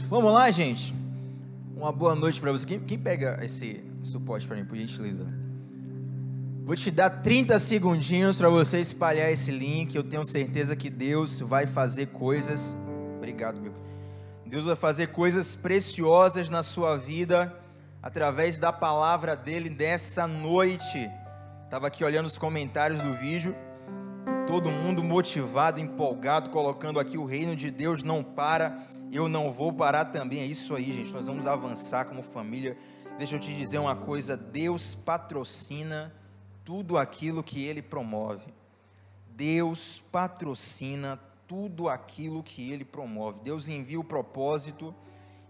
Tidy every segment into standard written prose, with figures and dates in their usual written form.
Vamos lá, gente. Uma boa noite para você. Quem pega esse suporte para mim, por gentileza? Vou te dar 30 segundinhos para você espalhar esse link. Eu tenho certeza que Deus vai fazer coisas. Obrigado, meu. Deus vai fazer coisas preciosas na sua vida através da palavra dele dessa noite. Estava aqui olhando os comentários do vídeo. Todo mundo motivado, empolgado, colocando aqui: o reino de Deus não para, eu não vou parar também. É isso aí, gente, nós vamos avançar como família. Deixa eu te dizer uma coisa: Deus patrocina tudo aquilo que Ele promove. Deus patrocina tudo aquilo que Ele promove. Deus envia o propósito,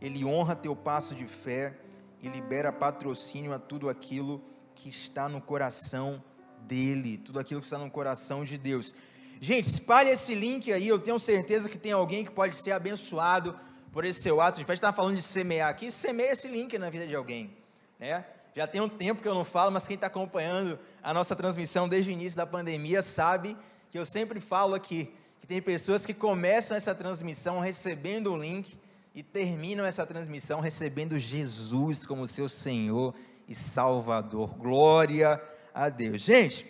Ele honra teu passo de fé e libera patrocínio a tudo aquilo que está no coração dele, tudo aquilo que está no coração de Deus. Gente, espalhe esse link aí. Eu tenho certeza que tem alguém que pode ser abençoado por esse seu ato de fé. A gente está falando de semear aqui, semeia esse link na vida de alguém, né? Já tem um tempo que eu não falo, mas quem está acompanhando a nossa transmissão desde o início da pandemia sabe que eu sempre falo aqui, que tem pessoas que começam essa transmissão recebendo um link e terminam essa transmissão recebendo Jesus como seu Senhor e Salvador. Glória a Deus. Gente,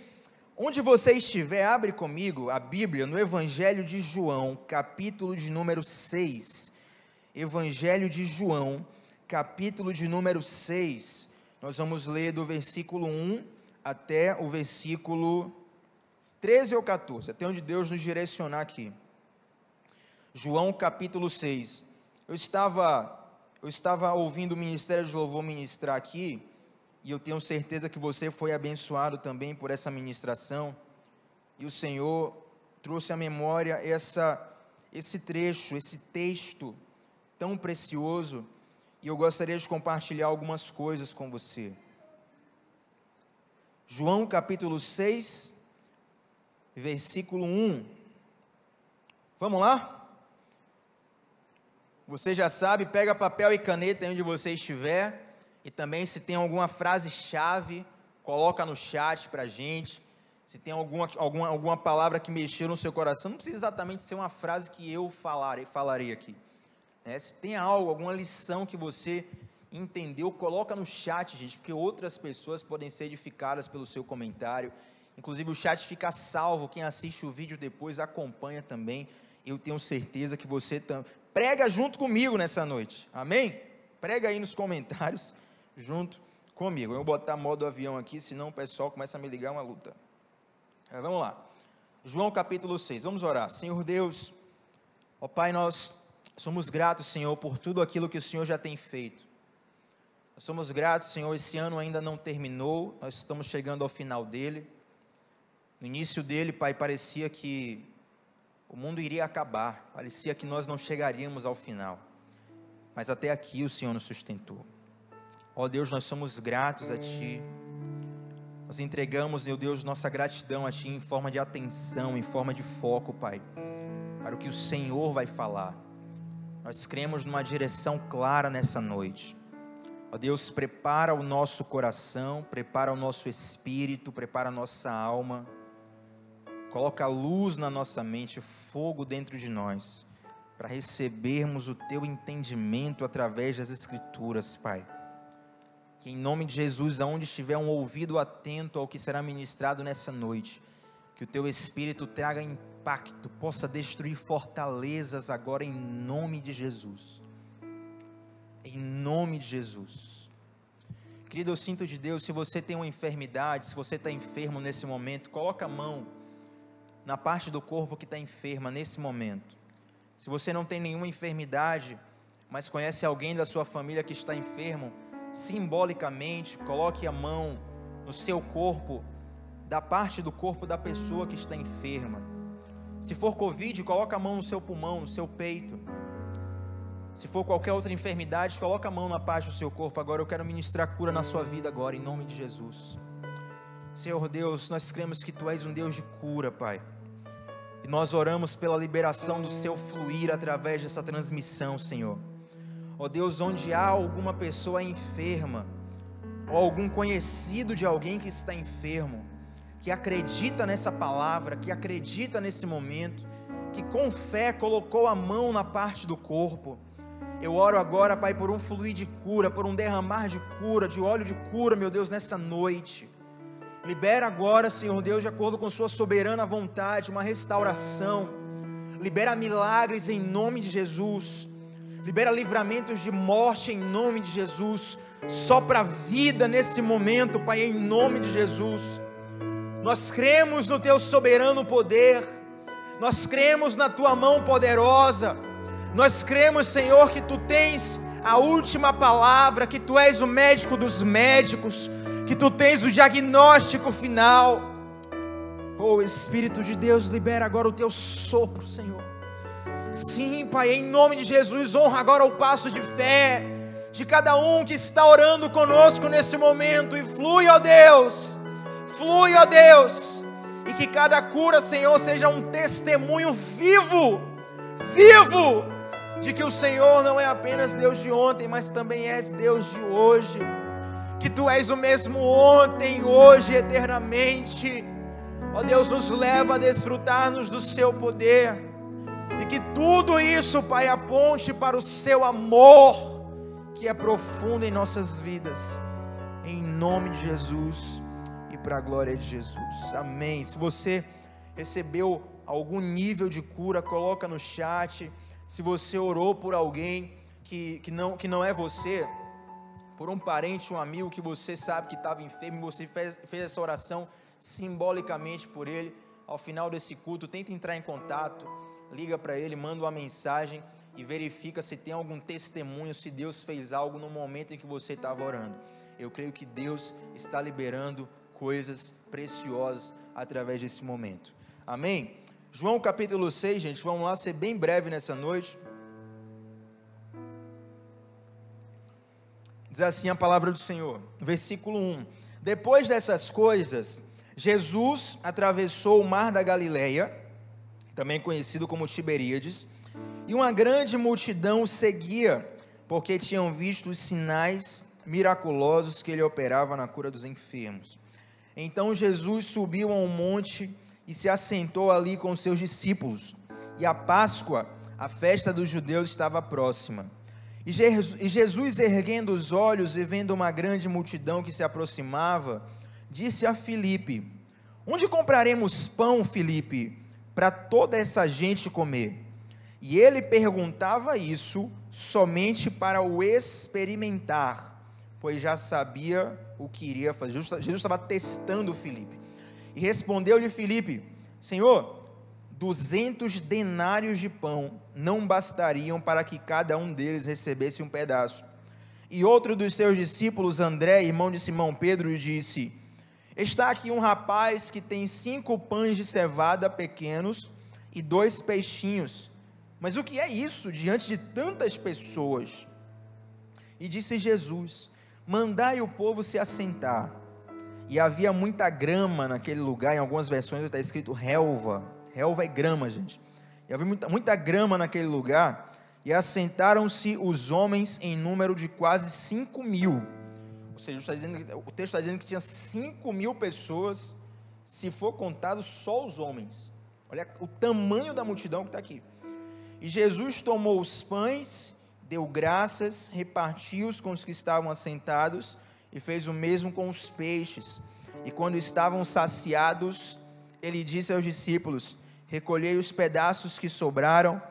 onde você estiver, abre comigo a Bíblia no Evangelho de João, capítulo de número 6. Evangelho de João, capítulo de número 6. Nós vamos ler do versículo 1 até o versículo 13 ou 14, até onde Deus nos direcionar aqui. João, capítulo 6. Eu estava ouvindo o Ministério de Louvor ministrar aqui, e eu tenho certeza que você foi abençoado também por essa ministração, e o Senhor trouxe à memória esse trecho, esse texto tão precioso, e eu gostaria de compartilhar algumas coisas com você. João capítulo 6, versículo 1, vamos lá? Você já sabe, pega papel e caneta onde você estiver. E também, se tem alguma frase-chave, coloca no chat para a gente. Se tem alguma palavra que mexeu no seu coração, não precisa exatamente ser uma frase que eu falarei aqui. Se tem algo, alguma lição que você entendeu, coloca no chat, gente, porque outras pessoas podem ser edificadas pelo seu comentário. Inclusive, o chat fica salvo, quem assiste o vídeo depois acompanha também. Eu tenho certeza que você prega junto comigo nessa noite, amém? Prega aí nos comentários junto comigo. Eu vou botar modo avião aqui, senão o pessoal começa a me ligar, uma luta. Vamos lá. João capítulo 6, vamos orar. Senhor Deus, ó Pai, nós somos gratos, Senhor, por tudo aquilo que o Senhor já tem feito. Nós somos gratos, Senhor, esse ano ainda não terminou, nós estamos chegando ao final dele. No início dele, Pai, parecia que o mundo iria acabar, parecia que nós não chegaríamos ao final. Mas até aqui o Senhor nos sustentou. Ó Deus, nós somos gratos a Ti. Nós entregamos, meu Deus, nossa gratidão a Ti em forma de atenção, em forma de foco, Pai, para o que o Senhor vai falar. Nós cremos numa direção clara nessa noite. Ó Deus, prepara o nosso coração, prepara o nosso espírito, prepara a nossa alma. Coloca luz na nossa mente, fogo dentro de nós, para recebermos o Teu entendimento através das Escrituras, Pai. Que em nome de Jesus, aonde estiver um ouvido atento ao que será ministrado nessa noite, que o Teu Espírito traga impacto, possa destruir fortalezas agora em nome de Jesus. Em nome de Jesus. Querido, eu sinto de Deus, se você tem uma enfermidade, se você está enfermo nesse momento, coloca a mão na parte do corpo que está enferma nesse momento. Se você não tem nenhuma enfermidade, mas conhece alguém da sua família que está enfermo, simbolicamente, coloque a mão no seu corpo, da parte do corpo da pessoa que está enferma. Se for Covid, coloca a mão no seu pulmão, no seu peito. Se for qualquer outra enfermidade, coloca a mão na parte do seu corpo. Agora eu quero ministrar cura na sua vida agora, em nome de Jesus. Senhor Deus, nós cremos que Tu és um Deus de cura, Pai. E nós oramos pela liberação do Seu fluir através dessa transmissão, Senhor. Ó Deus, onde há alguma pessoa enferma, ou algum conhecido de alguém que está enfermo, que acredita nessa palavra, que acredita nesse momento, que com fé colocou a mão na parte do corpo, Eu oro agora, Pai, por um fluir de cura, por um derramar de cura, de óleo de cura, meu Deus, nessa noite. Libera agora, Senhor Deus, de acordo com sua soberana vontade, uma restauração. Libera milagres em nome de Jesus. Libera livramentos de morte em nome de Jesus. Sopra vida nesse momento, Pai, em nome de Jesus. Nós cremos no Teu soberano poder. Nós cremos na Tua mão poderosa. Nós cremos, Senhor, que Tu tens a última palavra, que Tu és o médico dos médicos, que Tu tens o diagnóstico final. Oh, Espírito de Deus, libera agora o Teu sopro, Senhor. Sim, Pai, em nome de Jesus, honra agora o passo de fé de cada um que está orando conosco nesse momento, e flui, ó Deus, e que cada cura, Senhor, seja um testemunho vivo, de que o Senhor não é apenas Deus de ontem, mas também és Deus de hoje, que Tu és o mesmo ontem, hoje, eternamente. Ó Deus, nos leva a desfrutar-nos do Seu poder, e que tudo isso, Pai, aponte para o Seu amor, que é profundo em nossas vidas, em nome de Jesus, e para a glória de Jesus, amém. Se você recebeu algum nível de cura, coloca no chat. Se você orou por alguém que não é você, por um parente, um amigo que você sabe que estava enfermo, você fez essa oração simbolicamente por ele, ao final desse culto, tenta entrar em contato, liga para ele, manda uma mensagem e verifica se tem algum testemunho, se Deus fez algo no momento em que você estava orando. Eu creio que Deus está liberando coisas preciosas através desse momento, amém? João capítulo 6, gente, vamos lá ser bem breve nessa noite. Diz assim a palavra do Senhor, versículo 1: Depois dessas coisas, Jesus atravessou o mar da Galileia, também conhecido como Tiberíades, e uma grande multidão o seguia, porque tinham visto os sinais miraculosos que ele operava na cura dos enfermos. Então Jesus subiu a um monte e se assentou ali com seus discípulos, e a Páscoa, a festa dos judeus, estava próxima. E Jesus, erguendo os olhos e vendo uma grande multidão que se aproximava, disse a Filipe: Onde compraremos pão, Filipe, para toda essa gente comer? E ele perguntava isso somente para o experimentar, pois já sabia o que iria fazer. Jesus estava testando Filipe. E respondeu-lhe Filipe: Senhor, 200 denários de pão não bastariam para que cada um deles recebesse um pedaço. E outro dos seus discípulos, André, irmão de Simão Pedro, lhe disse: Está aqui um rapaz que tem 5 pães de cevada pequenos e 2 peixinhos. Mas o que é isso diante de tantas pessoas? E disse Jesus: Mandai o povo se assentar. E havia muita grama naquele lugar, em algumas versões está escrito relva. Relva é grama, gente. E havia muita grama naquele lugar, e assentaram-se os homens em número de quase 5.000. Ou seja, o texto está dizendo que tinha 5.000 pessoas, se for contado só os homens. Olha o tamanho da multidão que está aqui. E Jesus tomou os pães, deu graças, repartiu-os com os que estavam assentados, e fez o mesmo com os peixes. E quando estavam saciados, ele disse aos discípulos: Recolhei os pedaços que sobraram,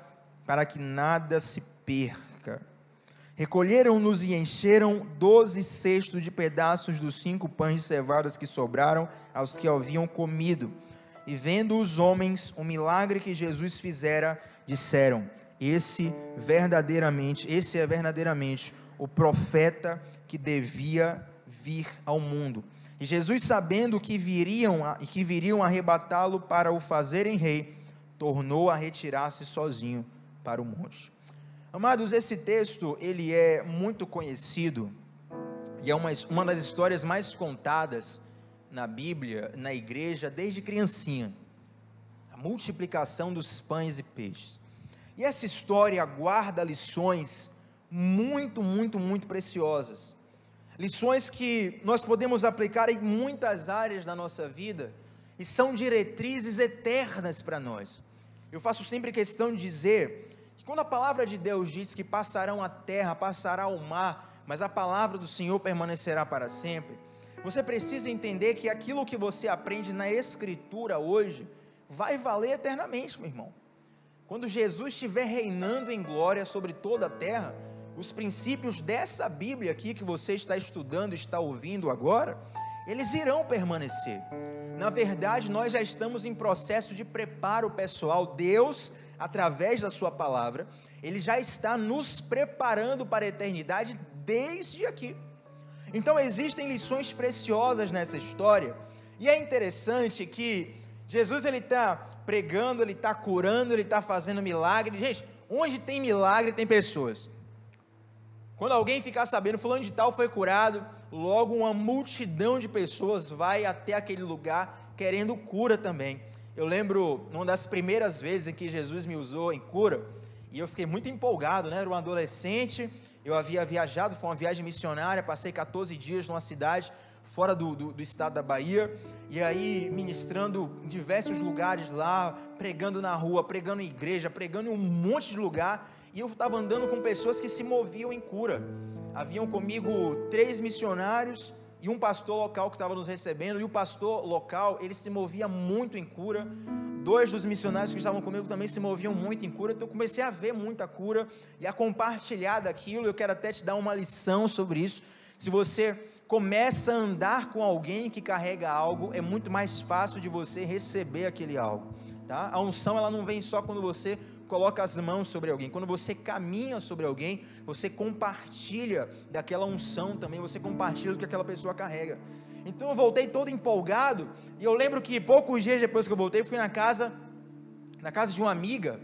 para que nada se perca. Recolheram-nos e encheram 12 cestos de pedaços dos 5 pães de cevadas que sobraram aos que haviam comido. E vendo os homens o milagre que Jesus fizera, disseram: Esse é verdadeiramente o profeta que devia vir ao mundo. E Jesus, sabendo que viriam arrebatá-lo para o fazerem rei, tornou a retirar-se sozinho para o monte. Amados, esse texto, ele é muito conhecido, e é uma das histórias mais contadas na Bíblia, na igreja, desde criancinha. A multiplicação dos pães e peixes. E essa história guarda lições muito, muito, muito preciosas. Lições que nós podemos aplicar em muitas áreas da nossa vida, e são diretrizes eternas para nós. Eu faço sempre questão de dizer Quando a palavra de Deus diz que passarão a terra, passará o mar, mas a palavra do Senhor permanecerá para sempre, você precisa entender que aquilo que você aprende na Escritura hoje, vai valer eternamente, meu irmão. Quando Jesus estiver reinando em glória sobre toda a terra, os princípios dessa Bíblia aqui que você está estudando, está ouvindo agora, eles irão permanecer. Na verdade, nós já estamos em processo de preparo pessoal. Deus, através da sua palavra, Ele já está nos preparando para a eternidade desde aqui. Então existem lições preciosas nessa história, e é interessante que Jesus, Ele está pregando, Ele está curando, Ele está fazendo milagre. Gente, onde tem milagre tem pessoas. Quando alguém ficar sabendo, fulano de tal foi curado, logo uma multidão de pessoas vai até aquele lugar querendo cura também. Eu lembro, uma das primeiras vezes em que Jesus me usou em cura, e eu fiquei muito empolgado, né? Era um adolescente, eu havia viajado, foi uma viagem missionária, passei 14 dias numa cidade fora do estado da Bahia, e aí ministrando em diversos lugares lá, pregando na rua, pregando em igreja, pregando em um monte de lugar, e eu estava andando com pessoas que se moviam em cura. Haviam comigo 3 missionários e um pastor local que estava nos recebendo, e o pastor local, ele se movia muito em cura. 2 dos missionários que estavam comigo também se moviam muito em cura, então eu comecei a ver muita cura e a compartilhar daquilo. Eu quero até te dar uma lição sobre isso. Se você começa a andar com alguém que carrega algo, é muito mais fácil de você receber aquele algo, tá? A unção, ela não vem só quando você coloca as mãos sobre alguém. Quando você caminha sobre alguém, você compartilha daquela unção também, você compartilha do que aquela pessoa carrega. Então eu voltei todo empolgado, e eu lembro que poucos dias depois que eu voltei, fui na casa de uma amiga,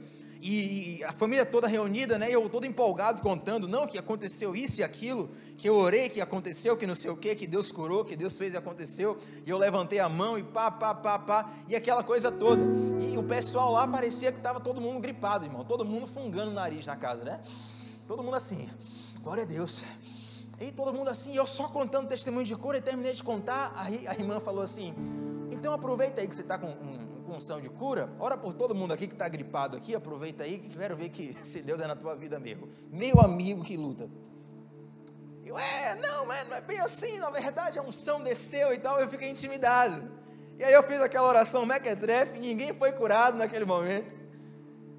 e a família toda reunida, né, e eu todo empolgado contando, não, que aconteceu isso e aquilo, que eu orei, que aconteceu, que não sei o que Deus curou, que Deus fez e aconteceu, e eu levantei a mão e e aquela coisa toda, e o pessoal lá parecia que estava todo mundo gripado, irmão, todo mundo fungando o nariz na casa, né, todo mundo assim, glória a Deus, e todo mundo assim, eu só contando testemunho de cura, e terminei de contar, aí a irmã falou assim, então aproveita aí que você está com unção de cura, ora por todo mundo aqui que está gripado aqui, aproveita aí, que quero ver que se Deus é na tua vida mesmo, meu amigo que luta. Eu, não é bem assim, na verdade a unção desceu e tal, eu fiquei intimidado, e aí eu fiz aquela oração mequetrefe, ninguém foi curado naquele momento,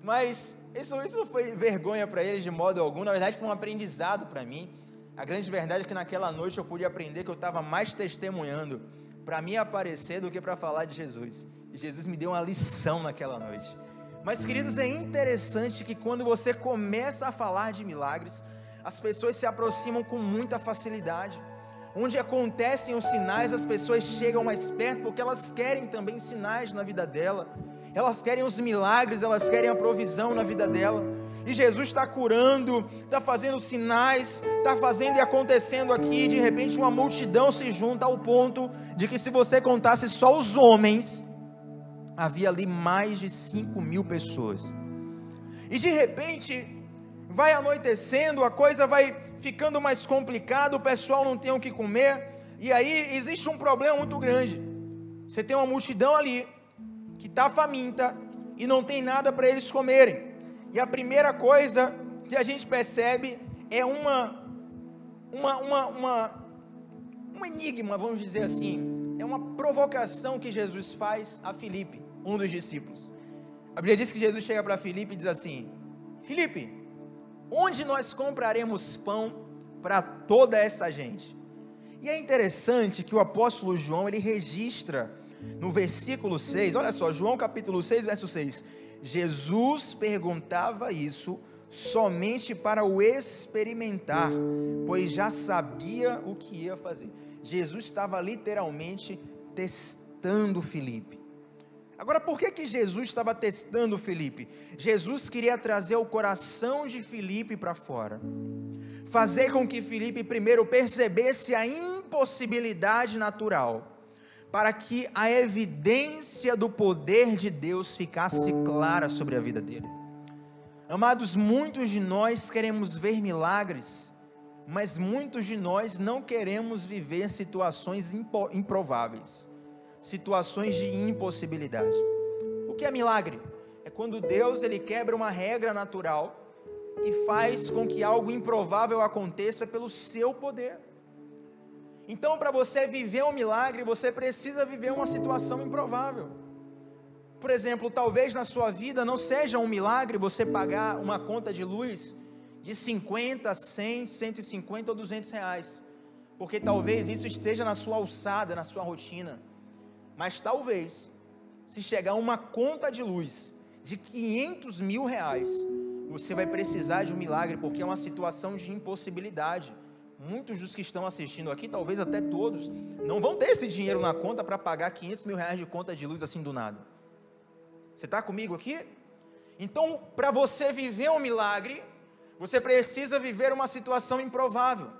mas isso não foi vergonha para eles de modo algum, na verdade foi um aprendizado para mim. A grande verdade é que naquela noite eu pude aprender que eu estava mais testemunhando para me aparecer do que para falar de Jesus, e Jesus me deu uma lição naquela noite. Mas queridos, é interessante que quando você começa a falar de milagres, as pessoas se aproximam com muita facilidade. Onde acontecem os sinais, as pessoas chegam mais perto, porque elas querem também sinais na vida dela, elas querem os milagres, elas querem a provisão na vida dela, e Jesus está curando, está fazendo sinais, está fazendo e acontecendo aqui, de repente uma multidão se junta ao ponto de que se você contasse só os homens, havia ali mais de 5.000 pessoas, e de repente, vai anoitecendo, a coisa vai ficando mais complicada, o pessoal não tem o que comer, e aí existe um problema muito grande, você tem uma multidão ali, que está faminta, e não tem nada para eles comerem, e a primeira coisa que a gente percebe é um enigma, vamos dizer assim, é uma provocação que Jesus faz a Filipe, um dos discípulos. A Bíblia diz que Jesus chega para Filipe e diz assim: Filipe, onde nós compraremos pão para toda essa gente? E é interessante que o apóstolo João, ele registra no versículo 6, olha só, João capítulo 6, verso 6, Jesus perguntava isso somente para o experimentar, pois já sabia o que ia fazer. Jesus estava literalmente testando Filipe. Agora, por que Jesus estava testando Filipe? Jesus queria trazer o coração de Filipe para fora, fazer com que Filipe primeiro percebesse a impossibilidade natural, para que a evidência do poder de Deus ficasse clara sobre a vida dele. Amados, muitos de nós queremos ver milagres, mas muitos de nós não queremos viver situações improváveis, situações de impossibilidade. O que é milagre? É quando Deus, ele quebra uma regra natural, e faz com que algo improvável aconteça pelo seu poder. Então, para você viver um milagre, você precisa viver uma situação improvável. Por exemplo, talvez na sua vida não seja um milagre você pagar uma conta de luz de 50, 100, 150 ou 200 reais, porque talvez isso esteja na sua alçada, na sua rotina, mas talvez, se chegar uma conta de luz de 500 mil reais, você vai precisar de um milagre, porque é uma situação de impossibilidade. Muitos dos que estão assistindo aqui, talvez até todos, não vão ter esse dinheiro na conta para pagar 500 mil reais de conta de luz assim do nada. Você está comigo aqui? Então, para você viver um milagre, você precisa viver uma situação improvável.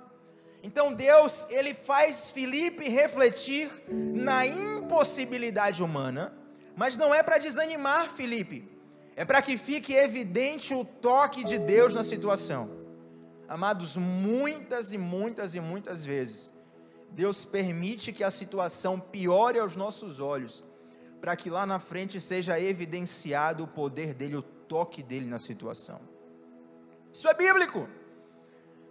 Então Deus, Ele faz Filipe refletir na impossibilidade humana, mas não é para desanimar Filipe, é para que fique evidente o toque de Deus na situação. Amados, muitas e muitas e muitas vezes, Deus permite que a situação piore aos nossos olhos, para que lá na frente seja evidenciado o poder dEle, o toque dEle na situação. Isso é bíblico.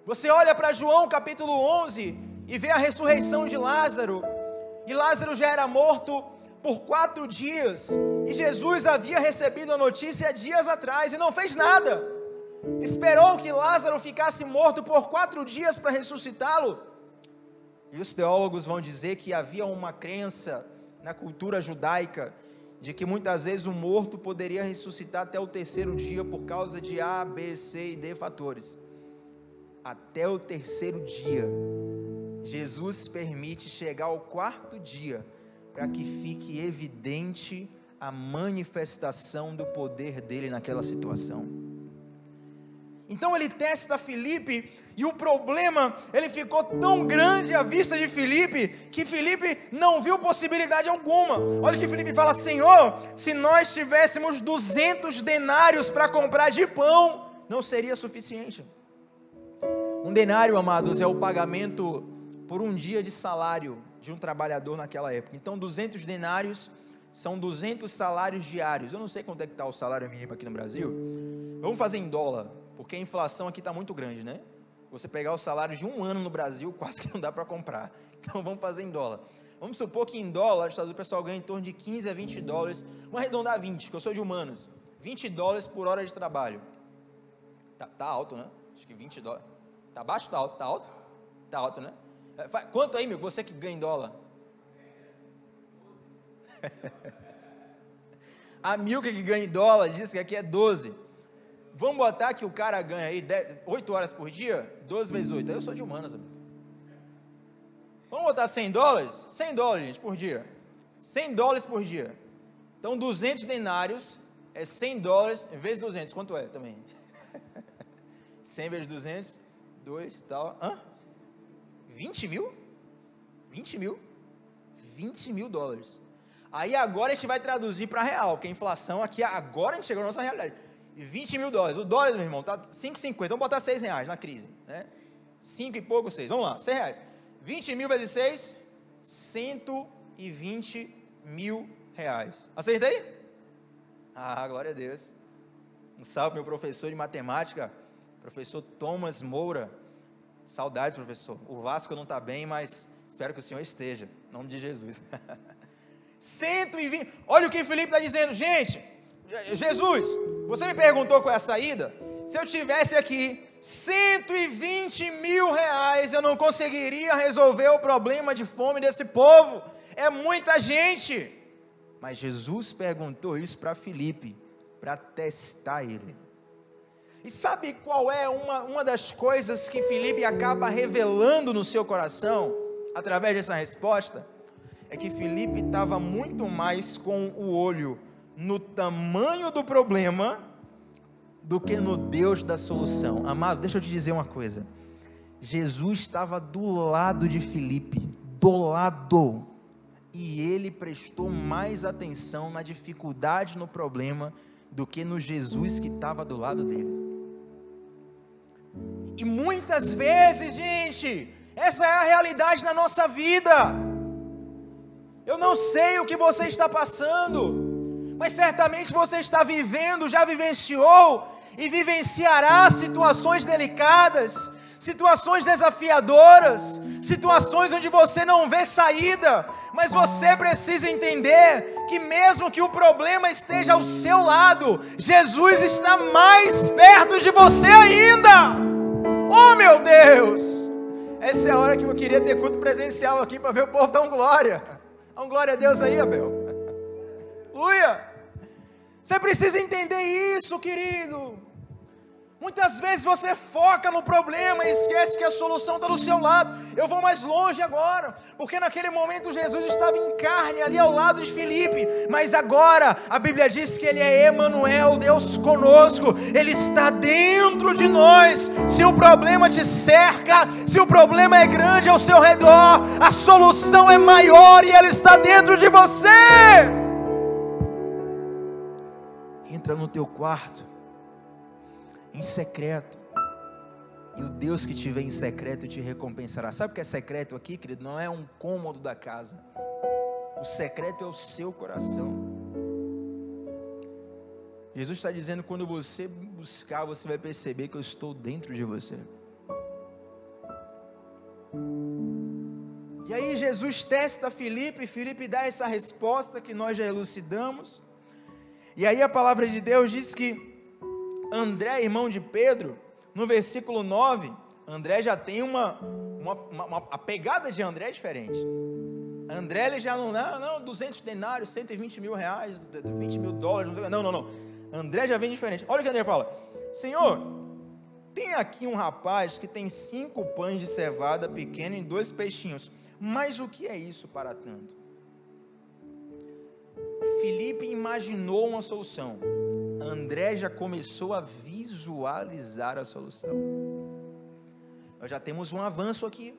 Você olha para João capítulo 11 e vê a ressurreição de Lázaro, e Lázaro já era morto por 4 dias, e Jesus havia recebido a notícia dias atrás, e não fez nada, esperou que Lázaro ficasse morto por 4 dias para ressuscitá-lo. E os teólogos vão dizer que havia uma crença na cultura judaica, de que muitas vezes o morto poderia ressuscitar até o 3º dia, por causa de A, B, C e D fatores. Até o 3º dia, Jesus permite chegar ao 4º dia, para que fique evidente a manifestação do poder dele naquela situação. Então ele testa Filipe, e o problema, ele ficou tão grande à vista de Filipe, que Filipe não viu possibilidade alguma. Olha o que Filipe fala: Senhor, se nós tivéssemos 200 denários para comprar de pão, não seria suficiente. Um denário, amados, é o pagamento por um dia de salário de um trabalhador naquela época. Então 200 denários são 200 salários diários. Eu não sei quanto é que está o salário mínimo aqui no Brasil. Vamos fazer em dólar, porque a inflação aqui está muito grande, né? Você pegar o salário de um ano no Brasil, quase que não dá para comprar. Então vamos fazer em dólar. Vamos supor que em dólar, o pessoal ganha em torno de 15 a 20 dólares, vamos arredondar 20, que eu sou de humanas, 20 dólares por hora de trabalho. Tá alto, né? Acho que 20 dólares. Tá baixo ou tá alto? Tá alto? Tá alto, né? Quanto aí, meu, você que ganha em dólar? A Milka que ganha em dólar diz que aqui é 12. Vamos botar que o cara ganha aí 8 horas por dia, 12 vezes 8. Aí eu sou de humanas, amigo. Vamos botar 100 dólares? 100 dólares, gente, por dia. 100 dólares por dia. Então 200 denários é 100 dólares vezes 200. Quanto é também? 100 vezes 200, 2 tal. 20 mil? 20 mil? 20 mil dólares. Aí agora a gente vai traduzir para real, porque a inflação aqui, agora a gente chegou na nossa realidade. 20 mil dólares. O dólar, meu irmão, está 5,50. Vamos botar 6 reais na crise, né? 5 e pouco, 6. Vamos lá, 6 reais. 20 mil vezes 6, 120 mil reais. Acertei? Ah, glória a Deus. Um salve meu professor de matemática, professor Thomas Moura. Saudades, professor. O Vasco não está bem, mas espero que o senhor esteja. Em nome de Jesus. 120. Olha o que Filipe está dizendo, gente. Jesus, você me perguntou qual é a saída? Se eu tivesse aqui 120 mil reais, eu não conseguiria resolver o problema de fome desse povo. É muita gente. Mas Jesus perguntou isso para Filipe, para testar ele. E sabe qual é uma das coisas que Filipe acaba revelando no seu coração, através dessa resposta? É que Filipe estava muito mais com o olho no tamanho do problema, do que no Deus da solução. Amado, deixa eu te dizer uma coisa, Jesus estava do lado de Filipe, do lado, e ele prestou mais atenção na dificuldade, no problema, do que no Jesus que estava do lado dele. E muitas vezes, gente, essa é a realidade na nossa vida. Eu não sei o que você está passando, mas certamente você está vivendo, já vivenciou, e vivenciará situações delicadas, situações desafiadoras, situações onde você não vê saída, mas você precisa entender que mesmo que o problema esteja ao seu lado, Jesus está mais perto de você ainda. Oh meu Deus! Essa é a hora que eu queria ter culto presencial aqui para ver o povo dar um glória. Dá um glória a Deus aí, Abel. Aleluia! Você precisa entender isso, querido. Muitas vezes você foca no problema e esquece que a solução está do seu lado. Eu vou mais longe agora, porque naquele momento Jesus estava em carne ali ao lado de Filipe, mas agora a Bíblia diz que Ele é Emanuel, Deus conosco. Ele está dentro de nós. Se o problema te cerca, se o problema é grande ao seu redor, a solução é maior e Ele está dentro de você. Entra no teu quarto, em secreto, e o Deus que te vê em secreto te recompensará. Sabe o que é secreto aqui, querido? Não é um cômodo da casa. O secreto é o seu coração. Jesus está dizendo: quando você buscar, você vai perceber que eu estou dentro de você. E aí Jesus testa Filipe, e Filipe dá essa resposta que nós já elucidamos. E aí a palavra de Deus diz que André, irmão de Pedro, no versículo 9, André já tem a pegada de André é diferente. André, ele já não 200 denários, 120 mil reais, 20 mil dólares, não. André já vem diferente. Olha o que André fala: Senhor, tem aqui um rapaz que tem 5 pães de cevada pequena e 2 peixinhos, mas o que é isso para tanto? Filipe imaginou uma solução. André já começou a visualizar a solução. Nós já temos um avanço aqui.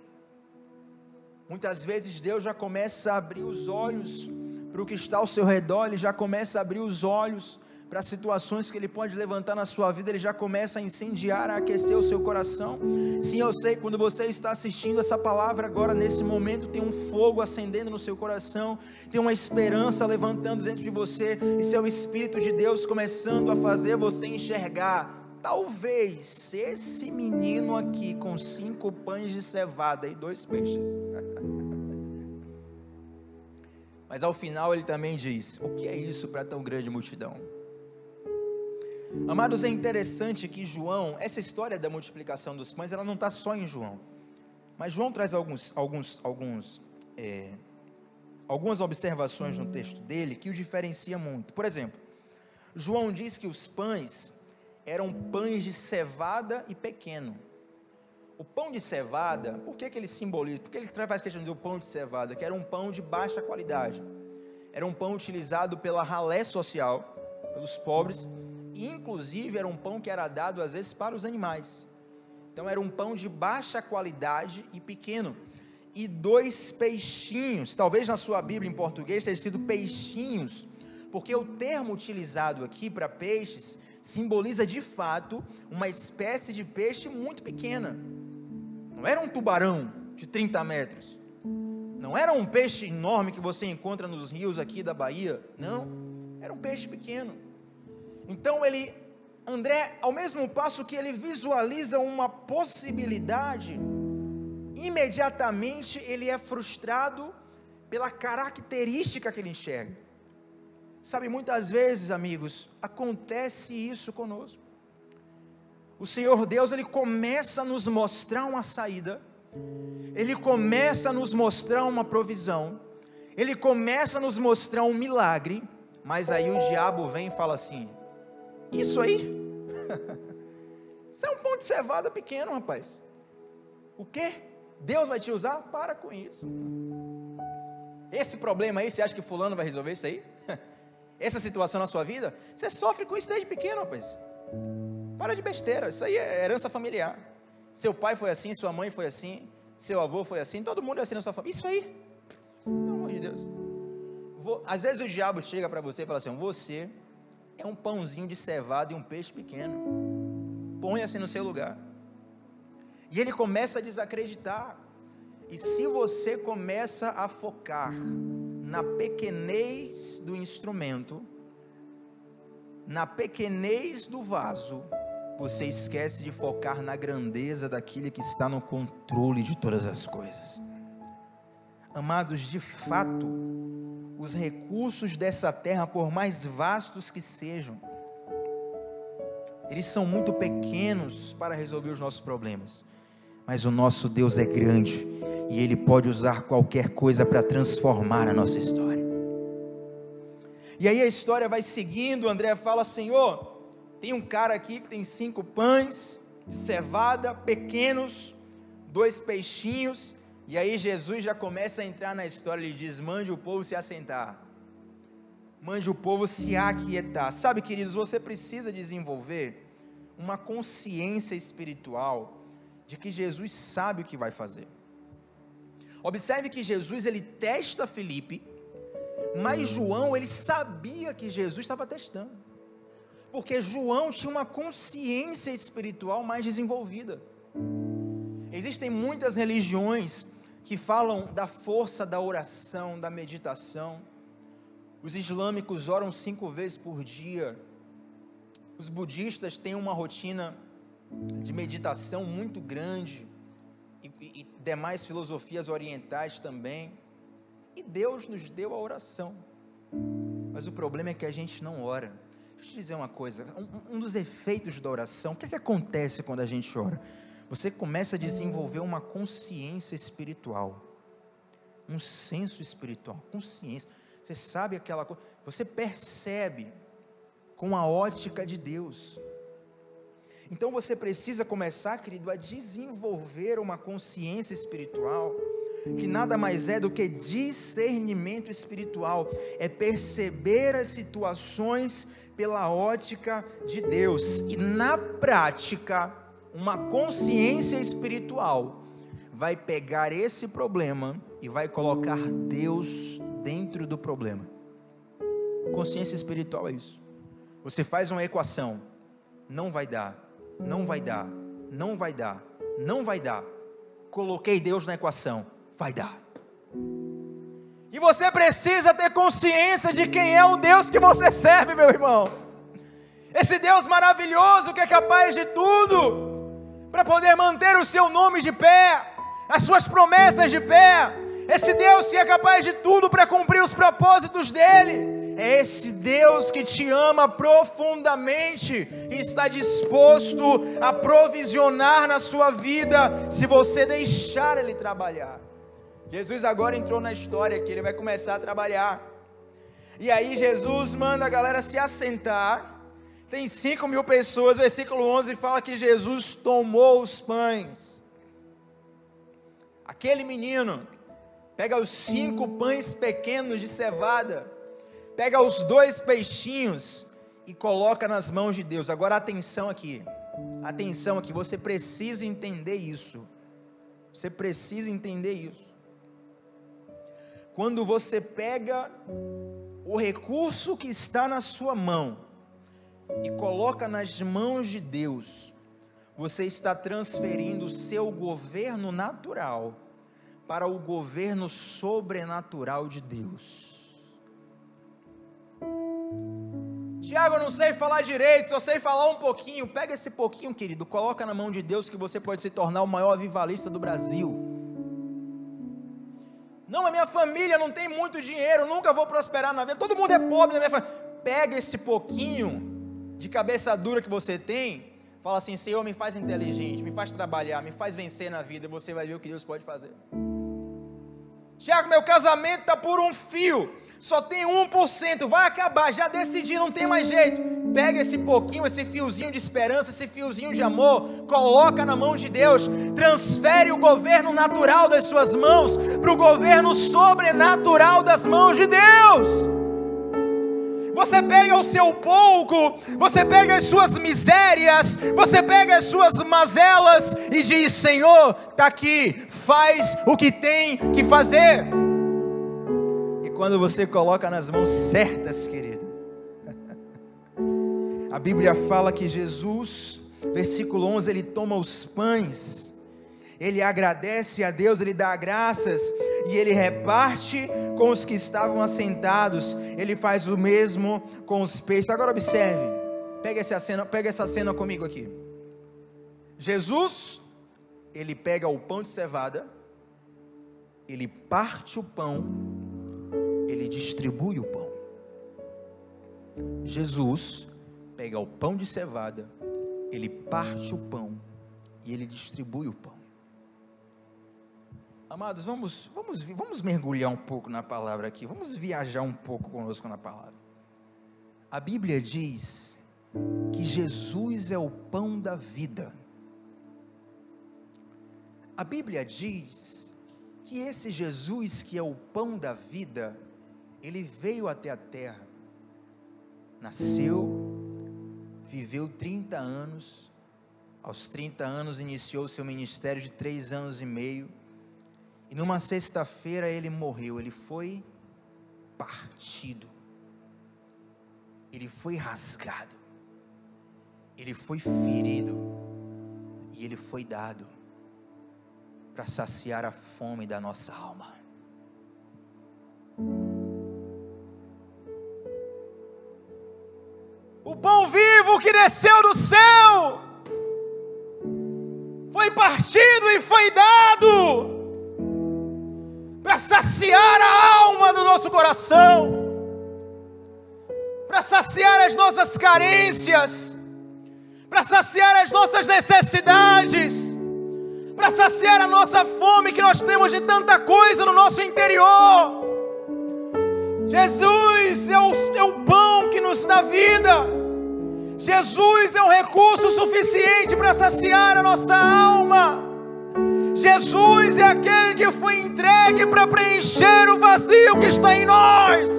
Muitas vezes Deus já começa a abrir os olhos para o que está ao seu redor. Ele já começa a abrir os olhos para as situações que Ele pode levantar na sua vida. Ele já começa a incendiar, a aquecer o seu coração. Sim, eu sei, quando você está assistindo essa palavra agora, nesse momento, tem um fogo acendendo no seu coração, tem uma esperança levantando dentro de você, e seu Espírito de Deus começando a fazer você enxergar. Talvez esse menino aqui com 5 pães de cevada e 2 peixes. Mas ao final ele também diz: o que é isso para tão grande multidão? Amados, é interessante que João, essa história da multiplicação dos pães, ela não está só em João, mas João traz algumas observações no texto dele que o diferencia muito. Por exemplo, João diz que os pães eram pães de cevada e pequeno. O pão de cevada, por que ele simboliza? Porque ele faz questão de dizer o pão de cevada, que era um pão de baixa qualidade, era um pão utilizado pela ralé social, pelos pobres, e inclusive era um pão que era dado às vezes para os animais. Então era um pão de baixa qualidade e pequeno. E 2 peixinhos, talvez na sua Bíblia em português tenha escrito peixinhos, porque o termo utilizado aqui para peixes simboliza de fato uma espécie de peixe muito pequena. Não era um tubarão de 30 metros, não era um peixe enorme que você encontra nos rios aqui da Bahia, não, era um peixe pequeno. Então André, ao mesmo passo que ele visualiza uma possibilidade, imediatamente ele é frustrado pela característica que ele enxerga. Sabe, muitas vezes, amigos, acontece isso conosco. O Senhor Deus, Ele começa a nos mostrar uma saída, Ele começa a nos mostrar uma provisão, Ele começa a nos mostrar um milagre, mas aí o diabo vem e fala assim: isso aí? Isso é um pão de cevada pequeno, rapaz. O quê? Deus vai te usar? Para com isso. Esse problema aí, você acha que fulano vai resolver isso aí? Essa situação na sua vida, você sofre com isso desde pequeno, rapaz. Para de besteira, isso aí é herança familiar. Seu pai foi assim, sua mãe foi assim, seu avô foi assim, todo mundo é assim na sua família. Isso aí, pelo amor de Deus. Às vezes o diabo chega para você e fala assim: você é um pãozinho de cevada e um peixe pequeno, põe-se no seu lugar. E ele começa a desacreditar. E se você começa a focar na pequenez do instrumento, na pequenez do vaso, você esquece de focar na grandeza daquele que está no controle de todas as coisas. Amados, de fato, os recursos dessa terra, por mais vastos que sejam, eles são muito pequenos para resolver os nossos problemas, mas o nosso Deus é grande, e Ele pode usar qualquer coisa para transformar a nossa história. E aí a história vai seguindo. André fala: Senhor, tem um cara aqui que tem 5 pães de cevada, pequenos, 2 peixinhos, e aí Jesus já começa a entrar na história. Ele diz: mande o povo se assentar, mande o povo se aquietar. Sabe, queridos, você precisa desenvolver uma consciência espiritual de que Jesus sabe o que vai fazer. Observe que Jesus, ele testa Filipe, mas João, ele sabia que Jesus estava testando, porque João tinha uma consciência espiritual mais desenvolvida. Existem muitas religiões que falam da força da oração, da meditação. Os islâmicos oram 5 vezes por dia. Os budistas têm uma rotina de meditação muito grande, e demais filosofias orientais também. E Deus nos deu a oração, mas o problema é que a gente não ora. Deixa eu te dizer uma coisa, um dos efeitos da oração, o que é que acontece quando a gente ora? Você começa a desenvolver uma consciência espiritual, um senso espiritual, consciência. Você sabe aquela coisa, você percebe com a ótica de Deus. Então você precisa começar, querido, a desenvolver uma consciência espiritual, que nada mais é do que discernimento espiritual, é perceber as situações pela ótica de Deus. E na prática, uma consciência espiritual vai pegar esse problema e vai colocar Deus dentro do problema. Consciência espiritual é isso. Você faz uma equação, não vai dar, não vai dar, não vai dar, não vai dar. Coloquei Deus na equação, vai dar. E você precisa ter consciência de quem é o Deus que você serve, meu irmão. Esse Deus maravilhoso que é capaz de tudo, para poder manter o seu nome de pé, as suas promessas de pé. Esse Deus que é capaz de tudo para cumprir os propósitos dele. É esse Deus que te ama profundamente e está disposto a provisionar na sua vida, se você deixar Ele trabalhar. Jesus agora entrou na história que Ele vai começar a trabalhar. E aí Jesus manda a galera se assentar. Tem 5.000 pessoas, versículo 11 fala que Jesus tomou os pães. Aquele menino pega os 5 pães pequenos de cevada, pega os 2 peixinhos e coloca nas mãos de Deus. Agora atenção aqui, você precisa entender isso. Você precisa entender isso. Quando você pega o recurso que está na sua mão e coloca nas mãos de Deus, você está transferindo o seu governo natural para o governo sobrenatural de Deus. Tiago, eu não sei falar direito, só sei falar um pouquinho. Pega esse pouquinho, querido, coloca na mão de Deus, que você pode se tornar o maior avivalista do Brasil. Não, a minha família não tem muito dinheiro, nunca vou prosperar na vida, todo mundo é pobre na minha família. Pega esse pouquinho de cabeça dura que você tem, fala assim: Senhor, me faz inteligente, me faz trabalhar, me faz vencer na vida, e você vai ver o que Deus pode fazer. Tiago, meu casamento está por um fio, só tem 1%, vai acabar, já decidi, não tem mais jeito. Pega esse pouquinho, esse fiozinho de esperança, esse fiozinho de amor, coloca na mão de Deus, transfere o governo natural das suas mãos para o governo sobrenatural das mãos de Deus. Você pega o seu pouco, você pega as suas misérias, você pega as suas mazelas e diz: Senhor, está aqui, faz o que tem que fazer. E quando você coloca nas mãos certas, querido, a Bíblia fala que Jesus, versículo 11, ele toma os pães, ele agradece a Deus, ele dá graças, e ele reparte com os que estavam assentados. Ele faz o mesmo com os peixes. Agora observe, pega essa cena comigo aqui. Jesus, ele pega o pão de cevada, ele parte o pão, ele distribui o pão. Jesus pega o pão de cevada, ele parte o pão e ele distribui o pão. Amados, vamos mergulhar um pouco na palavra aqui, vamos viajar um pouco conosco na palavra. A Bíblia diz que Jesus é o pão da vida. A Bíblia diz que esse Jesus que é o pão da vida, ele veio até a terra, nasceu, viveu 30 anos, aos 30 anos iniciou seu ministério de 3 anos e meio, e numa sexta-feira ele morreu, ele foi partido, ele foi rasgado, ele foi ferido, e ele foi dado para saciar a fome da nossa alma. O pão vivo que desceu do céu, foi partido e foi dado, para saciar a alma do nosso coração, para saciar as nossas carências, para saciar as nossas necessidades, para saciar a nossa fome que nós temos de tanta coisa no nosso interior. Jesus é o pão que nos dá vida, Jesus é o recurso suficiente para saciar a nossa alma, Jesus é aquele que foi entregue para preencher o vazio que está em nós.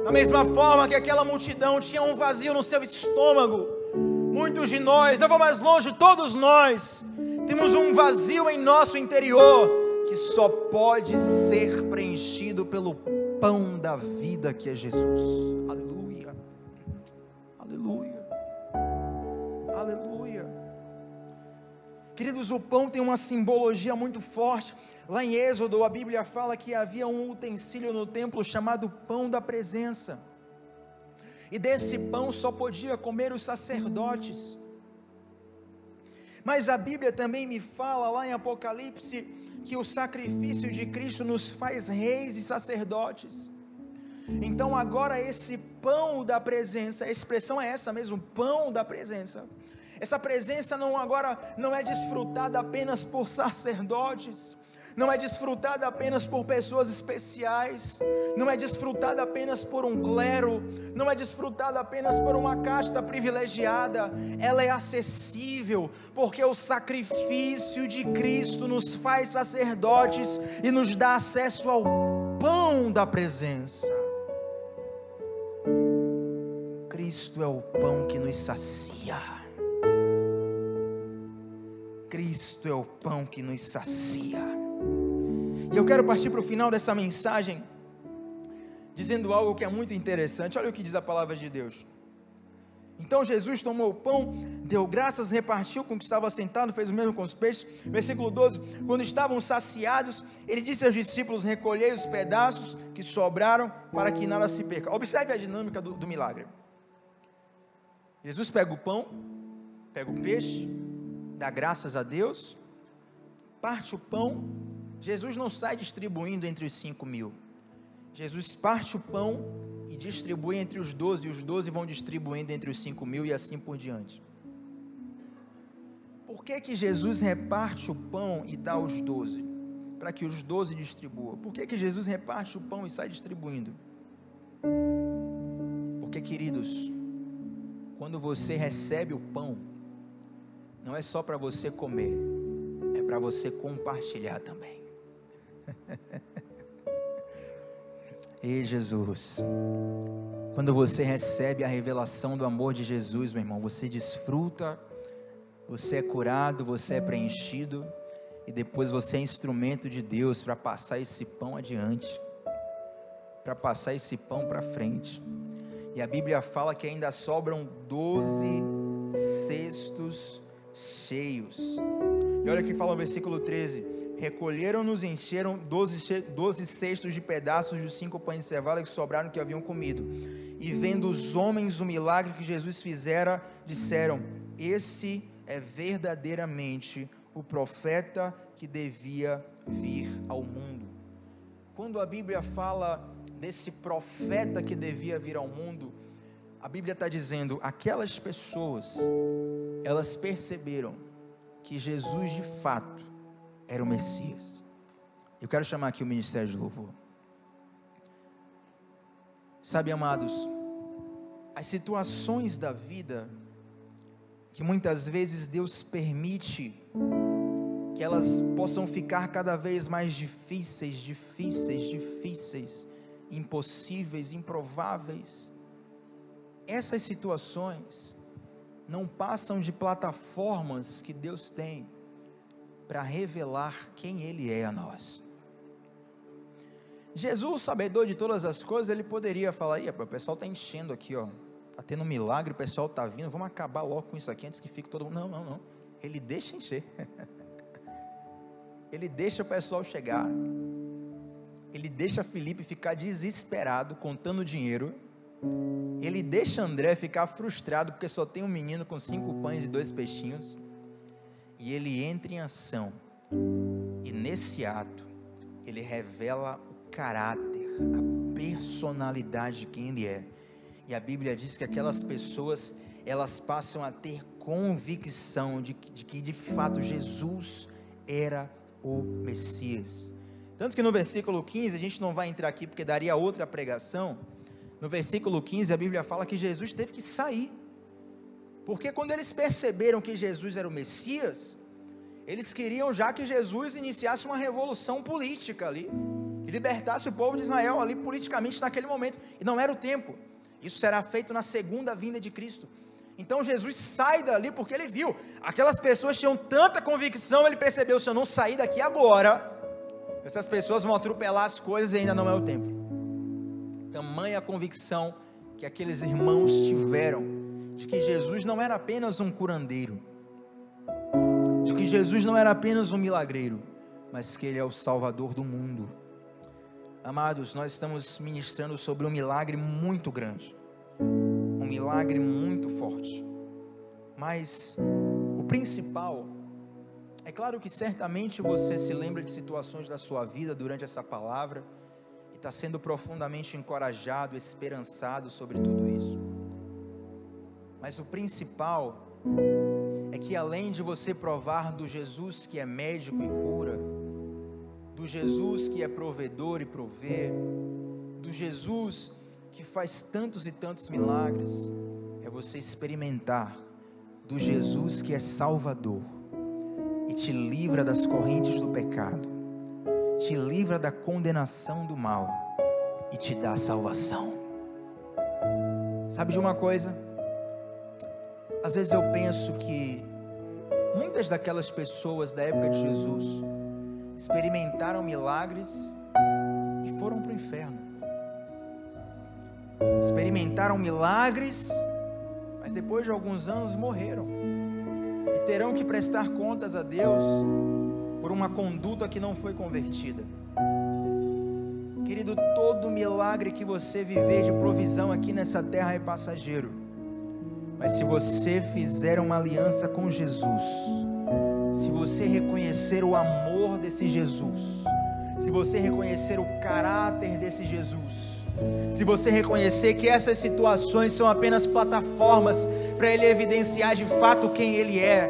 Da mesma forma que aquela multidão tinha um vazio no seu estômago, muitos de nós, eu vou mais longe, todos nós, temos um vazio em nosso interior, que só pode ser preenchido pelo pão da vida que é Jesus. Aleluia, aleluia, aleluia. Queridos, o pão tem uma simbologia muito forte. Lá em Êxodo, a Bíblia fala que havia um utensílio no templo chamado pão da presença, e desse pão só podia comer os sacerdotes. Mas a Bíblia também me fala lá em Apocalipse, que o sacrifício de Cristo nos faz reis e sacerdotes. Então agora esse pão da presença, a expressão é essa mesmo, pão da presença. Essa presença agora não é desfrutada apenas por sacerdotes, não é desfrutada apenas por pessoas especiais, não é desfrutada apenas por um clero, não é desfrutada apenas por uma casta privilegiada, ela é acessível, porque o sacrifício de Cristo nos faz sacerdotes e nos dá acesso ao pão da presença. Cristo é o pão que nos sacia. Cristo é o pão que nos sacia. E eu quero partir para o final dessa mensagem dizendo algo que é muito interessante. Olha o que diz a palavra de Deus. Então Jesus tomou o pão, deu graças, repartiu com o que estava sentado, fez o mesmo com os peixes. Versículo 12, quando estavam saciados, ele disse aos discípulos: recolhei os pedaços que sobraram, para que nada se perca. Observe a dinâmica do milagre. Jesus pega o pão, pega o peixe, dá graças a Deus, parte o pão. Jesus não sai distribuindo entre os 5.000, Jesus parte o pão e distribui entre os 12, e os 12 vão distribuindo entre os 5.000 e assim por diante. Por que Jesus reparte o pão e dá aos 12? Para que os 12 distribuam. Por que Jesus reparte o pão e sai distribuindo? Porque, queridos, quando você recebe o pão, não é só para você comer, é para você compartilhar também. Ei, Jesus, quando você recebe a revelação do amor de Jesus, meu irmão, você desfruta, você é curado, você é preenchido, e depois você é instrumento de Deus para passar esse pão adiante, para passar esse pão para frente. E a Bíblia fala que ainda sobram 12 cestos cheios. E olha o que fala o versículo 13: recolheram-nos e encheram 12 cestos de pedaços dos 5 pães de cevada que sobraram, que haviam comido. E vendo os homens o milagre que Jesus fizera, disseram: esse é verdadeiramente o profeta que devia vir ao mundo. Quando a Bíblia fala desse profeta que devia vir ao mundo, a Bíblia está dizendo, aquelas pessoas, elas perceberam que Jesus de fato era o Messias. Eu quero chamar aqui o ministério de louvor. Sabe, amados, as situações da vida, que muitas vezes Deus permite que elas possam ficar cada vez mais difíceis, impossíveis, improváveis. Essas situações não passam de plataformas que Deus tem para revelar quem Ele é a nós. Jesus, sabedor de todas as coisas, Ele poderia falar, o pessoal está enchendo aqui, está tendo um milagre, o pessoal está vindo, vamos acabar logo com isso aqui, antes que fique todo mundo, não, Ele deixa encher, Ele deixa o pessoal chegar, Ele deixa Felipe ficar desesperado, contando dinheiro, Ele deixa André ficar frustrado, porque só tem um menino com 5 pães e 2 peixinhos, e Ele entra em ação, e nesse ato, Ele revela o caráter, a personalidade de quem Ele é, e a Bíblia diz que aquelas pessoas, elas passam a ter convicção de que de fato Jesus era o Messias. Tanto que no versículo 15, a gente não vai entrar aqui porque daria outra pregação. No versículo 15 a Bíblia fala que Jesus teve que sair, porque quando eles perceberam que Jesus era o Messias, eles queriam já que Jesus iniciasse uma revolução política ali, e libertasse o povo de Israel ali politicamente naquele momento, e não era o tempo. Isso será feito na segunda vinda de Cristo. Então Jesus sai dali porque ele viu, aquelas pessoas tinham tanta convicção, ele percebeu, se eu não sair daqui agora, essas pessoas vão atropelar as coisas e ainda não é o tempo. Tamanha convicção que aqueles irmãos tiveram, de que Jesus não era apenas um curandeiro, de que Jesus não era apenas um milagreiro, mas que Ele é o Salvador do mundo. Amados, nós estamos ministrando sobre um milagre muito grande, um milagre muito forte, mas o principal, é claro que certamente você se lembra de situações da sua vida durante essa palavra, e está sendo profundamente encorajado, esperançado sobre tudo isso, mas o principal é que além de você provar do Jesus que é médico e cura, do Jesus que é provedor e provê, do Jesus que faz tantos e tantos milagres, é você experimentar do Jesus que é Salvador, e te livra das correntes do pecado, te livra da condenação do mal, e te dá salvação. Sabe de uma coisa? Às vezes eu penso que muitas daquelas pessoas da época de Jesus experimentaram milagres e foram para o inferno. Experimentaram milagres, mas depois de alguns anos morreram, e terão que prestar contas a Deus por uma conduta que não foi convertida. Querido, todo milagre que você viver de provisão aqui nessa terra é passageiro, mas se você fizer uma aliança com Jesus, se você reconhecer o amor desse Jesus, se você reconhecer o caráter desse Jesus, se você reconhecer que essas situações são apenas plataformas para Ele evidenciar de fato quem Ele é,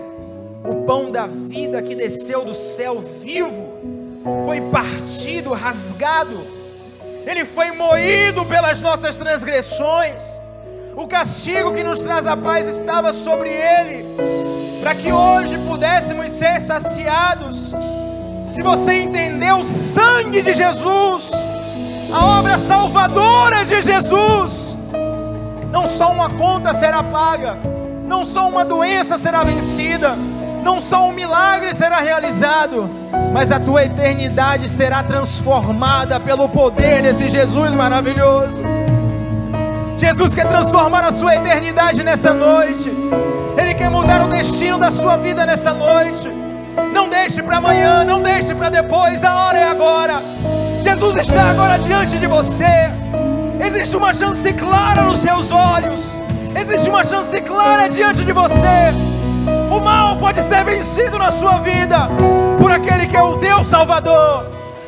o pão da vida que desceu do céu vivo, foi partido, rasgado, Ele foi moído pelas nossas transgressões, o castigo que nos traz a paz estava sobre Ele, para que hoje pudéssemos ser saciados. Se você entender o sangue de Jesus, a obra salvadora de Jesus, não só uma conta será paga, não só uma doença será vencida, não só um milagre será realizado, mas a tua eternidade será transformada pelo poder desse Jesus maravilhoso. Jesus quer transformar a sua eternidade nessa noite, Ele quer mudar o destino da sua vida nessa noite. Não deixe para amanhã, não deixe para depois, a hora é agora. Jesus está agora diante de você. Existe uma chance clara nos seus olhos, existe uma chance clara diante de você. O mal pode ser vencido na sua vida por aquele que é o teu Salvador,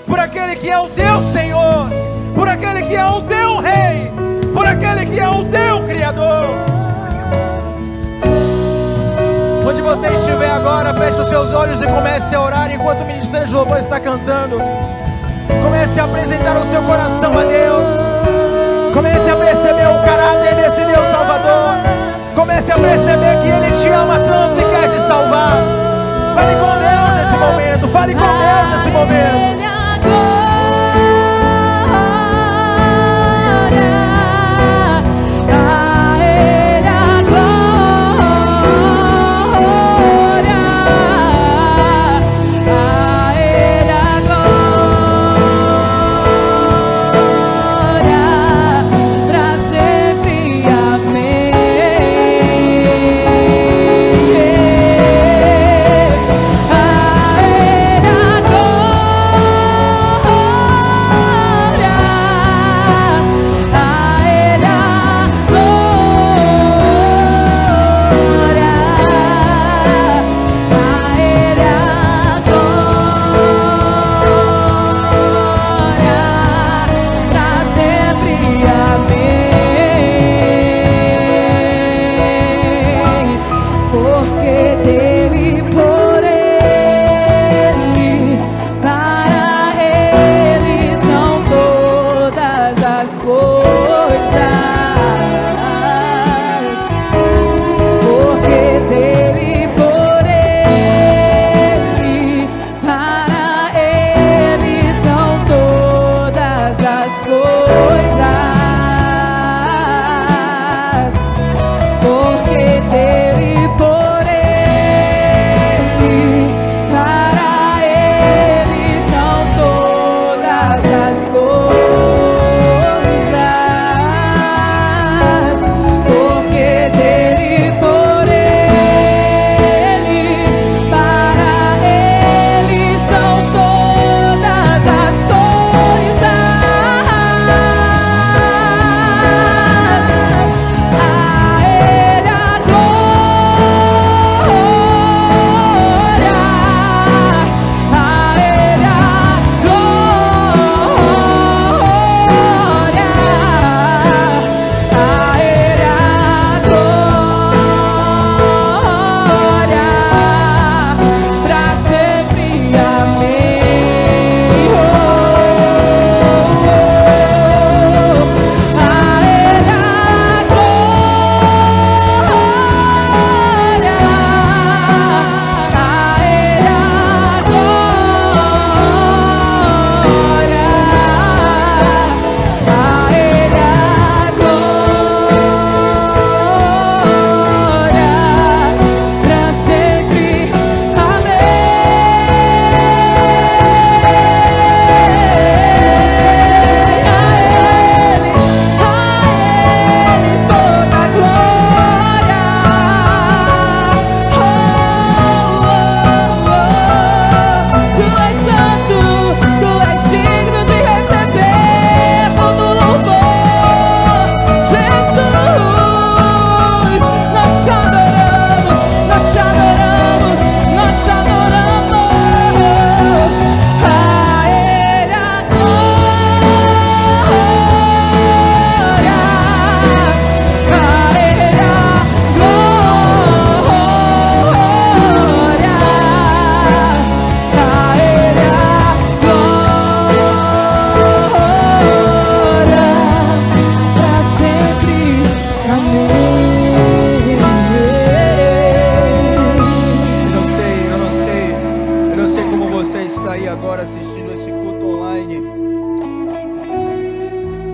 por aquele que é o teu Senhor, por aquele que é o teu Rei, por aquele que é o teu Criador. Onde você estiver agora, feche os seus olhos e comece a orar enquanto o Ministério de Louvor está cantando. Comece a apresentar o seu coração a Deus. Comece a perceber o caráter desse Deus Salvador. Comece a perceber que Ele te ama tanto e quer te salvar. Fale com Deus nesse momento. Fale com Deus nesse momento.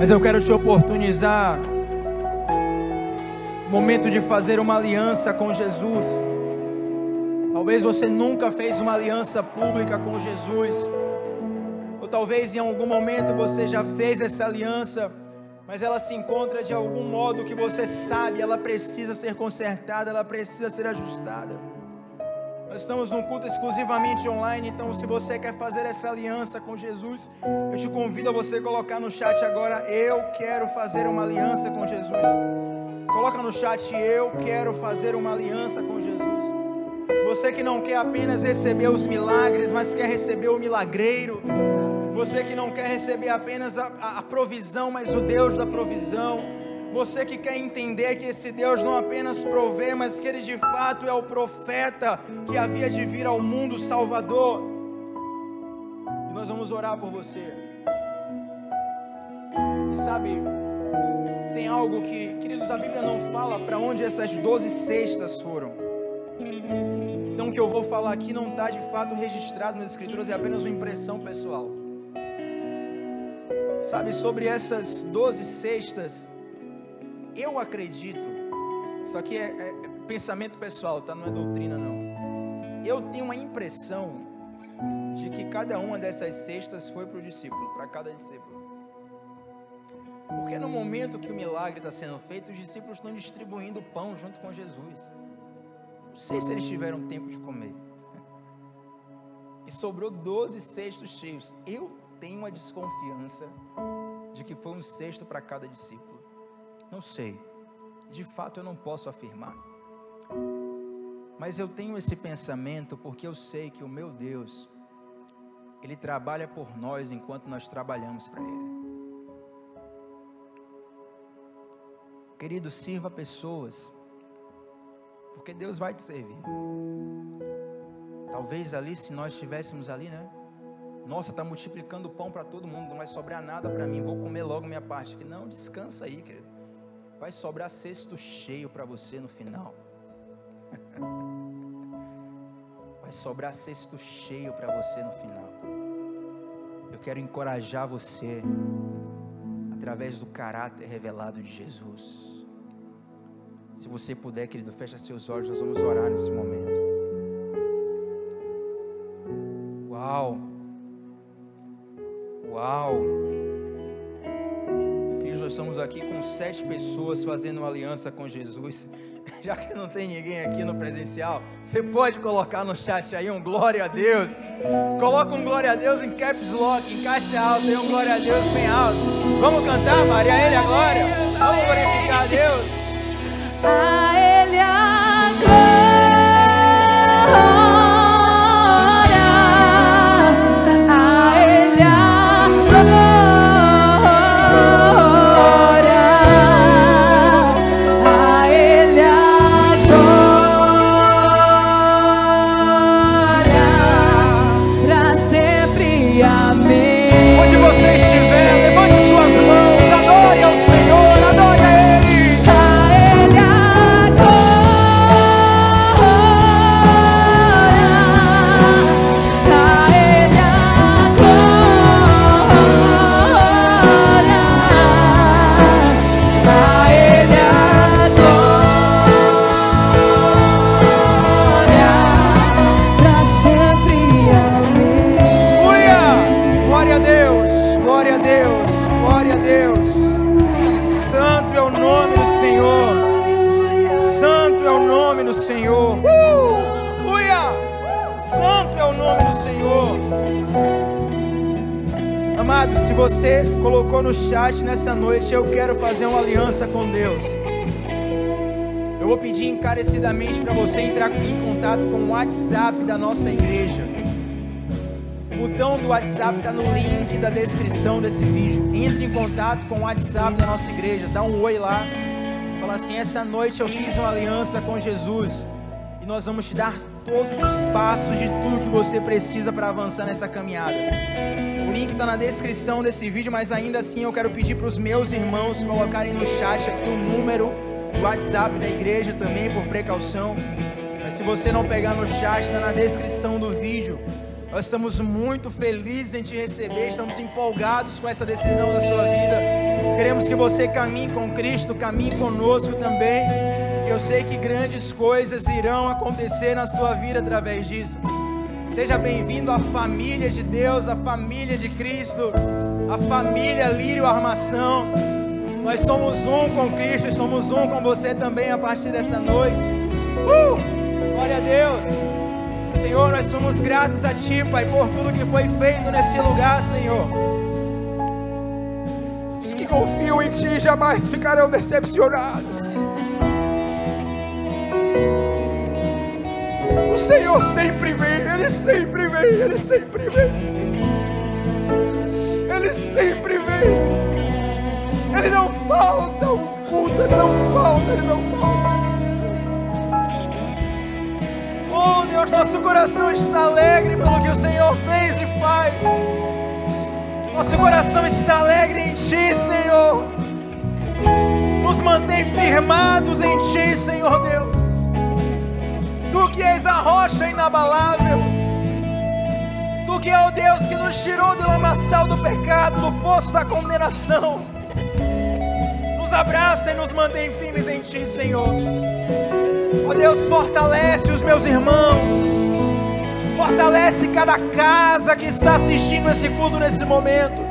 Mas eu quero te oportunizar o momento de fazer uma aliança com Jesus. Talvez você nunca fez uma aliança pública com Jesus, ou talvez em algum momento você já fez essa aliança, mas ela se encontra de algum modo que você sabe, ela precisa ser consertada, ela precisa ser ajustada. Nós estamos num culto exclusivamente online, então se você quer fazer essa aliança com Jesus, eu te convido a você colocar no chat agora: eu quero fazer uma aliança com Jesus. Coloca no chat: eu quero fazer uma aliança com Jesus. Você que não quer apenas receber os milagres, mas quer receber o milagreiro. Você que não quer receber apenas a provisão, mas o Deus da provisão. Você que quer entender que esse Deus não apenas provê, mas que Ele de fato é o profeta que havia de vir ao mundo Salvador. E nós vamos orar por você. E sabe, tem algo que, queridos, a Bíblia não fala para onde essas 12 cestas foram. Então o que eu vou falar aqui não está de fato registrado nas Escrituras, é apenas uma impressão pessoal. Sabe, sobre essas 12 cestas, eu acredito, isso aqui é pensamento pessoal, tá? Não é doutrina não. Eu tenho uma impressão de que cada uma dessas cestas foi para o discípulo, para cada discípulo. Porque no momento que o milagre está sendo feito, os discípulos estão distribuindo pão junto com Jesus. Não sei se eles tiveram tempo de comer. E sobrou 12 cestos cheios. Eu tenho uma desconfiança de que foi um cesto para cada discípulo. Não sei, de fato eu não posso afirmar, mas eu tenho esse pensamento porque eu sei que o meu Deus, Ele trabalha por nós enquanto nós trabalhamos para Ele. Querido, sirva pessoas, porque Deus vai te servir. Talvez ali, se nós estivéssemos ali, né? Nossa, está multiplicando pão para todo mundo, não vai sobrar nada para mim, vou comer logo minha parte. Não, descansa aí, querido. Vai sobrar cesto cheio para você no final. Vai sobrar cesto cheio para você no final. Eu quero encorajar você através do caráter revelado de Jesus. Se você puder, querido, fecha seus olhos, nós vamos orar nesse momento. Uau! Uau! Nós estamos aqui com 7 pessoas fazendo uma aliança com Jesus. Já que não tem ninguém aqui no presencial, você pode colocar no chat aí um glória a Deus. Coloca um glória a Deus em caps lock, em caixa alta, e um glória a Deus bem alto. Vamos cantar, Maria, a Ele a glória. Vamos glorificar a Deus. A Ele a glória. Senhor, aleluia, santo é o nome do Senhor. Amado, se você colocou no chat nessa noite, eu quero fazer uma aliança com Deus, eu vou pedir encarecidamente para você entrar em contato com o WhatsApp da nossa igreja. O botão do WhatsApp está no link da descrição desse vídeo. Entre em contato com o WhatsApp da nossa igreja, dá um oi lá. Fala assim: essa noite eu fiz uma aliança com Jesus e nós vamos te dar todos os passos de tudo que você precisa para avançar nessa caminhada. O link está na descrição desse vídeo, mas ainda assim eu quero pedir para os meus irmãos colocarem no chat aqui o número do WhatsApp da igreja também, por precaução. Mas se você não pegar no chat, está na descrição do vídeo. Nós estamos muito felizes em te receber, estamos empolgados com essa decisão da sua vida. Queremos que você caminhe com Cristo, caminhe conosco também. Eu sei que grandes coisas irão acontecer na sua vida através disso. Seja bem-vindo à família de Deus, à família de Cristo, à família Lírio Armação. Nós somos um com Cristo e somos um com você também a partir dessa noite. Glória a Deus. Senhor, nós somos gratos a Ti, Pai, por tudo que foi feito nesse lugar, Senhor. Os que confiam em Ti jamais ficarão decepcionados. O Senhor sempre vem, Ele sempre vem, Ele sempre vem. Ele sempre vem. Ele não falta um culto, Ele não falta, Ele não falta. Oh Deus, nosso coração está alegre pelo que o Senhor fez e faz. Nosso coração está alegre em Ti, Senhor. Nos mantém firmados em Ti, Senhor Deus. Tu que és a rocha inabalável, Tu que é o Deus que nos tirou do lamaçal do pecado, do poço da condenação, nos abraça e nos mantém firmes em Ti, Senhor. Ó Deus, fortalece os meus irmãos, fortalece cada casa que está assistindo esse culto nesse momento,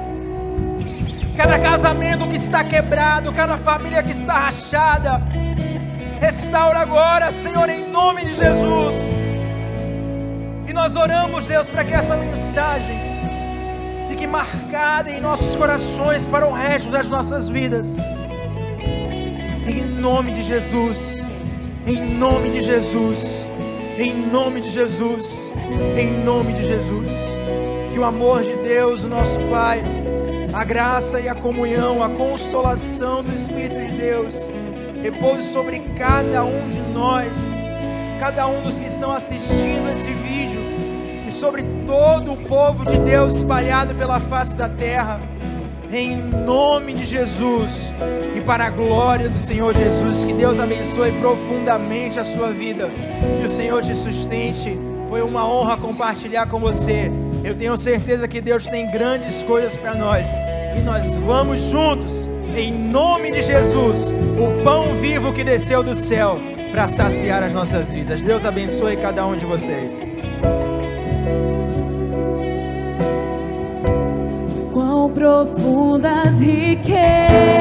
cada casamento que está quebrado, cada família que está rachada. Restaura agora, Senhor, em nome de Jesus. E nós oramos, Deus, para que essa mensagem fique marcada em nossos corações para o resto das nossas vidas. Em nome de Jesus, em nome de Jesus, em nome de Jesus, em nome de Jesus. Que o amor de Deus, nosso Pai, a graça e a comunhão, a consolação do Espírito de Deus repouse sobre cada um de nós, cada um dos que estão assistindo esse vídeo, e sobre todo o povo de Deus espalhado pela face da terra, em nome de Jesus e para a glória do Senhor Jesus. Que Deus abençoe profundamente a sua vida, que o Senhor te sustente. Foi uma honra compartilhar com você. Eu tenho certeza que Deus tem grandes coisas para nós, e nós vamos juntos, em nome de Jesus, o pão vivo que desceu do céu para saciar as nossas vidas. Deus abençoe cada um de vocês. Quão profundas riquezas